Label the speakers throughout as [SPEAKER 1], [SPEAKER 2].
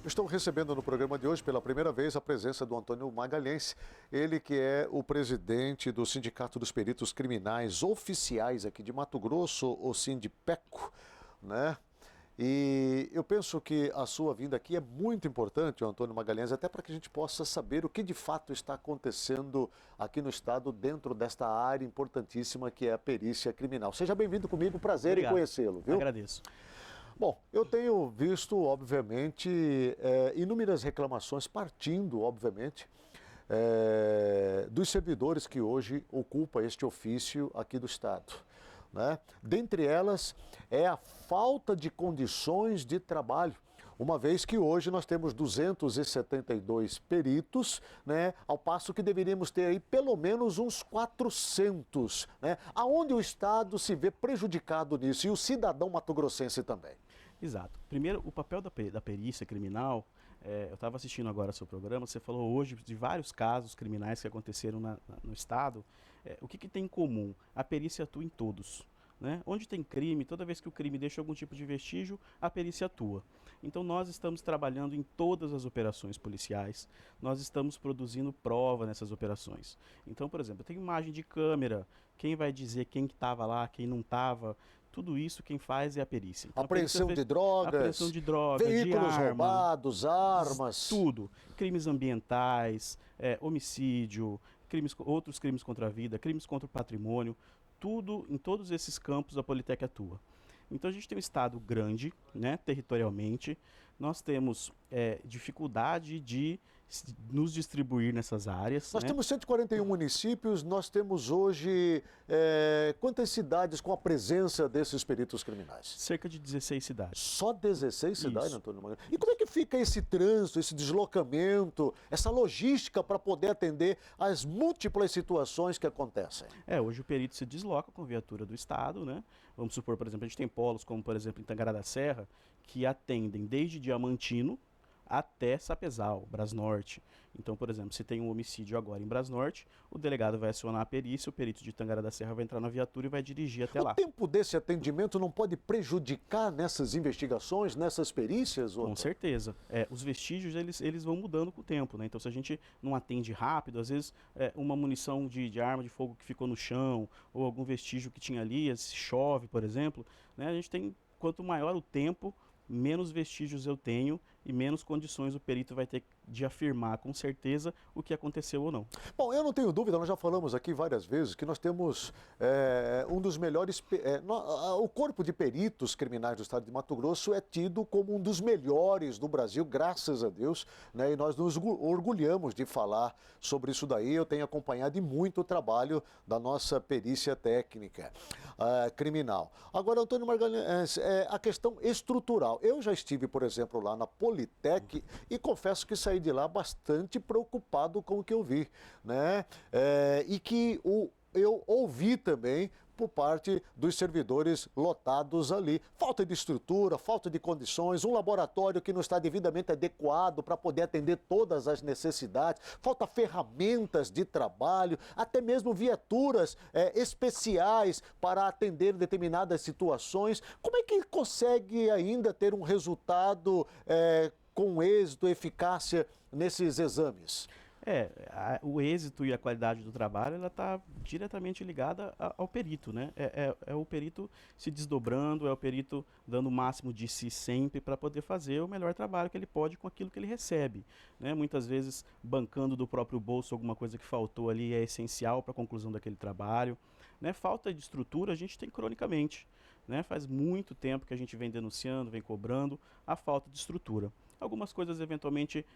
[SPEAKER 1] Estou recebendo no programa de hoje, pela primeira vez, a presença do Antônio Magalhães, ele que é o presidente do Sindicato dos Peritos Criminais Oficiais aqui de Mato Grosso, o Sindipeco, né? E eu penso que a sua vinda aqui é muito importante, Antônio Magalhães, até para que a gente possa saber o que de fato está acontecendo aqui no estado dentro desta área importantíssima que é a perícia criminal. Seja bem-vindo comigo, prazer em conhecê-lo, viu?
[SPEAKER 2] Agradeço.
[SPEAKER 1] Bom, eu tenho visto, obviamente, inúmeras reclamações partindo, obviamente, dos servidores que hoje ocupam este ofício aqui do estado, né? Dentre elas é a falta de condições de trabalho, uma vez que hoje nós temos 272 peritos, né, ao passo que deveríamos ter aí pelo menos uns 400, né? Aonde o estado se vê prejudicado nisso e o cidadão mato-grossense também?
[SPEAKER 2] Exato. Primeiro, o papel da perícia criminal, eu estava assistindo agora o seu programa, você falou hoje de vários casos criminais que aconteceram no estado. O que tem em comum? A perícia atua em todos, né? Onde tem crime, toda vez que o crime deixa algum tipo de vestígio, a perícia atua. Então nós estamos trabalhando em todas as operações policiais, nós estamos produzindo prova nessas operações. Então, por exemplo, eu tenho imagem de câmera, quem vai dizer quem estava lá, quem não estava, tudo isso quem faz é a perícia. Então,
[SPEAKER 1] apreensão de drogas, veículos roubados, armas.
[SPEAKER 2] Tudo. Crimes ambientais, homicídio, outros crimes contra a vida, crimes contra o patrimônio, tudo, em todos esses campos a Politec atua. Então a gente tem um estado grande, né, territorialmente, nós temos dificuldade de nos distribuir nessas áreas.
[SPEAKER 1] Nós
[SPEAKER 2] né?
[SPEAKER 1] temos 141 municípios, nós temos hoje quantas cidades com a presença desses peritos criminais?
[SPEAKER 2] Cerca de 16 cidades.
[SPEAKER 1] Só 16 cidades,
[SPEAKER 2] Isso.
[SPEAKER 1] Antônio Magalhães? E como é que fica esse trânsito, esse deslocamento, essa logística para poder atender às múltiplas situações que acontecem?
[SPEAKER 2] Hoje o perito se desloca com viatura do estado, né? Vamos supor, por exemplo, a gente tem polos como, por exemplo, em Tangará da Serra, que atendem desde Diamantino até Sapezal, Brasnorte. Então, por exemplo, se tem um homicídio agora em Brasnorte, o delegado vai acionar a perícia, o perito de Tangará da Serra vai entrar na viatura e vai dirigir até lá.
[SPEAKER 1] O tempo desse atendimento não pode prejudicar nessas investigações, nessas perícias?
[SPEAKER 2] Com certeza. Os vestígios, eles vão mudando com o tempo, né? Então, se a gente não atende rápido, às vezes uma munição de arma de fogo que ficou no chão, ou algum vestígio que tinha ali, se chove, por exemplo, né? A gente tem, quanto maior o tempo, menos vestígios eu tenho e menos condições o perito vai ter de afirmar com certeza o que aconteceu ou não.
[SPEAKER 1] Bom, eu não tenho dúvida, nós já falamos aqui várias vezes que nós temos um dos melhores... o corpo de peritos criminais do estado de Mato Grosso é tido como um dos melhores do Brasil, graças a Deus, né? E nós nos orgulhamos de falar sobre isso daí. Eu tenho acompanhado muito o trabalho da nossa perícia técnica criminal. Agora, Antônio Magalhães, a questão estrutural. Eu já estive, por exemplo, lá na Politec e confesso que saí de lá bastante preocupado com o que eu vi, né? E que eu ouvi também por parte dos servidores lotados ali. Falta de estrutura, falta de condições, um laboratório que não está devidamente adequado para poder atender todas as necessidades, falta ferramentas de trabalho, até mesmo viaturas especiais para atender determinadas situações. Como é que consegue ainda ter um resultado com êxito, eficácia nesses exames?
[SPEAKER 2] O êxito e a qualidade do trabalho, ela está diretamente ligada ao perito, né? É o perito se desdobrando, é o perito dando o máximo de si sempre para poder fazer o melhor trabalho que ele pode com aquilo que ele recebe, né? Muitas vezes bancando do próprio bolso alguma coisa que faltou ali é essencial para a conclusão daquele trabalho, né? Falta de estrutura a gente tem cronicamente, né? Faz muito tempo que a gente vem denunciando, vem cobrando a falta de estrutura. Algumas coisas eventualmente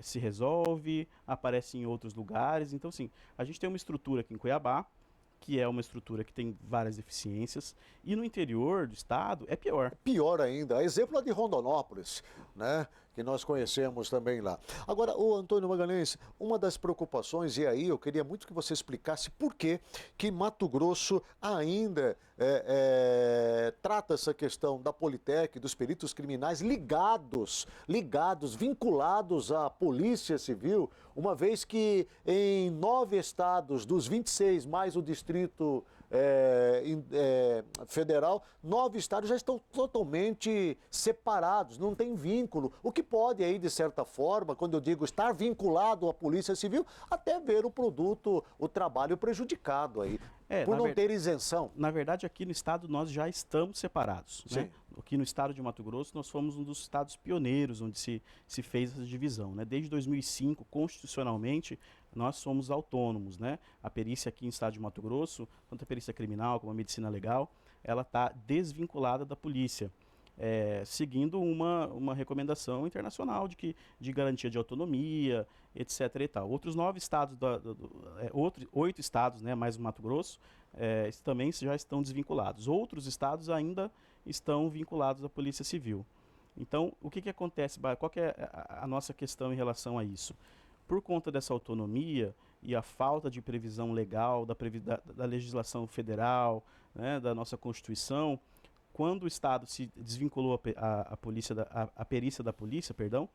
[SPEAKER 2] se resolve, aparecem em outros lugares. Então, sim, a gente tem uma estrutura aqui em Cuiabá, que é uma estrutura que tem várias deficiências, e no interior do estado é pior.
[SPEAKER 1] Pior ainda, exemplo é de Rondonópolis, né, que nós conhecemos também lá. Agora, o Antônio Magalhães, uma das preocupações, e aí eu queria muito que você explicasse por que Mato Grosso ainda trata essa questão da Politec, dos peritos criminais ligados, vinculados à Polícia Civil, uma vez que em 9 estados dos 26, mais o Distrito federal, 9 estados já estão totalmente separados, não tem vínculo. O que pode aí, de certa forma, quando eu digo estar vinculado à Polícia Civil, até ver o produto, o trabalho prejudicado aí, por não ter isenção.
[SPEAKER 2] Na verdade, aqui no estado nós já estamos separados, né? Aqui no estado de Mato Grosso, nós fomos um dos estados pioneiros onde se fez essa divisão, né? Desde 2005, constitucionalmente, nós somos autônomos, né? A perícia aqui no estado de Mato Grosso, tanto a perícia criminal como a medicina legal, ela está desvinculada da polícia, seguindo uma recomendação internacional de garantia de autonomia, etc. e tal. Outros 9 estados, 8 estados, né, mais o Mato Grosso, também já estão desvinculados. Outros estados ainda estão vinculados à Polícia Civil. Então, o que acontece? Qual que é a nossa questão em relação a isso? Por conta dessa autonomia e a falta de previsão legal da legislação federal, né, da nossa Constituição, quando o Estado se desvinculou a perícia da polícia, perdão,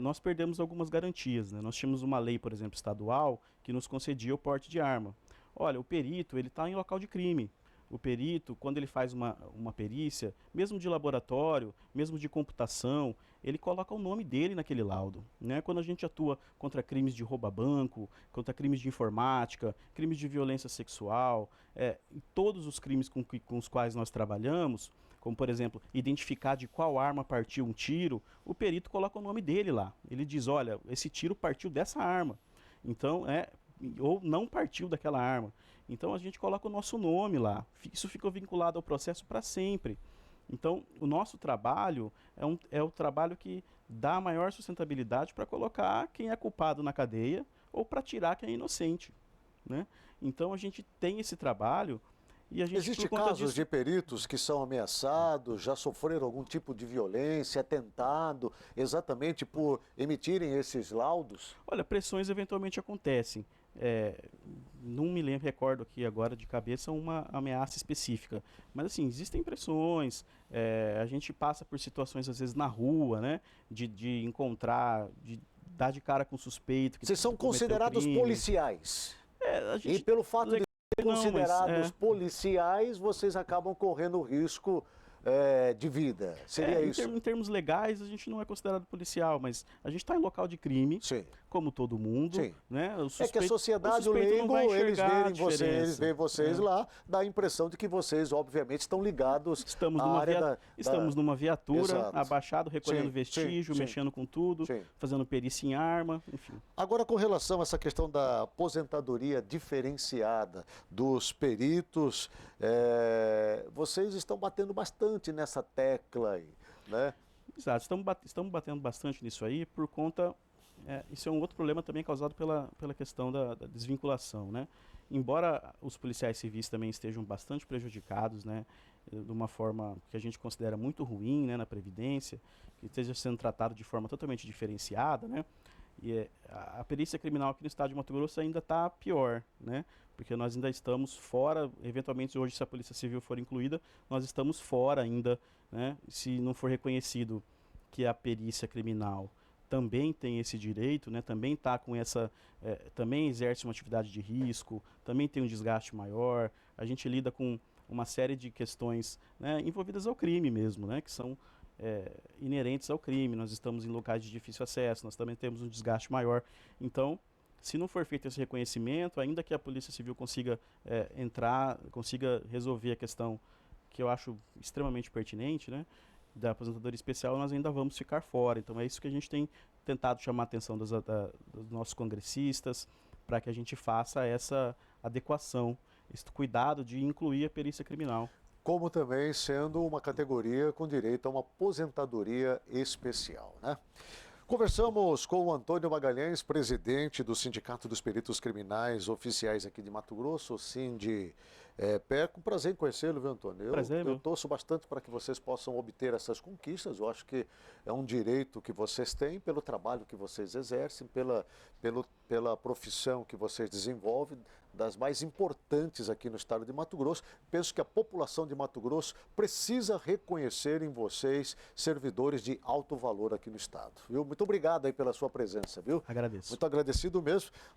[SPEAKER 2] nós perdemos algumas garantias, né? Nós tínhamos uma lei, por exemplo, estadual, que nos concedia o porte de arma. Olha, o perito, ele está em local de crime. O perito, quando ele faz uma perícia, mesmo de laboratório, mesmo de computação, ele coloca o nome dele naquele laudo, né? Quando a gente atua contra crimes de roubo a banco, contra crimes de informática, crimes de violência sexual, todos os crimes com os quais nós trabalhamos, como, por exemplo, identificar de qual arma partiu um tiro, o perito coloca o nome dele lá. Ele diz, olha, esse tiro partiu dessa arma. Então, ou não partiu daquela arma. Então a gente coloca o nosso nome lá. Isso fica vinculado ao processo para sempre. Então o nosso trabalho é o trabalho que dá maior sustentabilidade para colocar quem é culpado na cadeia ou para tirar quem é inocente, né? Então a gente tem esse trabalho e a gente...
[SPEAKER 1] Existem casos de peritos que são ameaçados, já sofreram algum tipo de violência, atentado, exatamente por emitirem esses laudos?
[SPEAKER 2] Olha, pressões eventualmente acontecem. Não me lembro, recordo aqui agora de cabeça uma ameaça específica, mas assim, existem pressões, a gente passa por situações às vezes na rua, né, de encontrar, de dar de cara com suspeito.
[SPEAKER 1] Vocês são considerados policiais, e pelo fato de serem considerados policiais, vocês acabam correndo risco de vida, seria isso?
[SPEAKER 2] Em termos legais, a gente não é considerado policial, mas a gente está em local de crime, como todo mundo.
[SPEAKER 1] Sim.
[SPEAKER 2] Né?
[SPEAKER 1] Que a sociedade, o leigo, eles veem vocês lá, dá a impressão de que vocês, obviamente, estão ligados à área
[SPEAKER 2] Estamos numa viatura,
[SPEAKER 1] Exato.
[SPEAKER 2] Abaixado, recolhendo vestígio, mexendo com tudo, fazendo perícia em arma, enfim.
[SPEAKER 1] Agora, com relação a essa questão da aposentadoria diferenciada dos peritos, vocês estão batendo bastante nessa tecla aí, né?
[SPEAKER 2] Exato, estamos batendo bastante nisso aí por conta... isso é um outro problema também causado pela questão da desvinculação, né? Embora os policiais civis também estejam bastante prejudicados, né, de uma forma que a gente considera muito ruim, né, na Previdência, que esteja sendo tratado de forma totalmente diferenciada, né? E a perícia criminal aqui no estado de Mato Grosso ainda está pior, né? Porque nós ainda estamos fora, eventualmente hoje se a Polícia Civil for incluída, nós estamos fora ainda, né? Se não for reconhecido que a perícia criminal também tem esse direito, né? Também está com também exerce uma atividade de risco, também tem um desgaste maior, a gente lida com uma série de questões, né, envolvidas ao crime mesmo, né? Que são inerentes ao crime, nós estamos em locais de difícil acesso, nós também temos um desgaste maior. Então, se não for feito esse reconhecimento, ainda que a Polícia Civil consiga consiga resolver a questão que eu acho extremamente pertinente, né, da aposentadoria especial, nós ainda vamos ficar fora. Então é isso que a gente tem tentado chamar a atenção dos nossos congressistas, para que a gente faça essa adequação, esse cuidado de incluir a perícia criminal.
[SPEAKER 1] Como também sendo uma categoria com direito a uma aposentadoria especial, né? Conversamos com o Antônio Magalhães, presidente do Sindicato dos Peritos Criminais Oficiais aqui de Mato Grosso, Sindipec. Um prazer em conhecê-lo, viu, Antônio? Eu torço bastante para que vocês possam obter essas conquistas. Eu acho que é um direito que vocês têm pelo trabalho que vocês exercem, pela profissão que vocês desenvolvem, das mais importantes aqui no estado de Mato Grosso. Penso que a população de Mato Grosso precisa reconhecer em vocês servidores de alto valor aqui no estado. Viu? Muito obrigado aí pela sua presença, viu?
[SPEAKER 2] Agradeço.
[SPEAKER 1] Muito agradecido mesmo.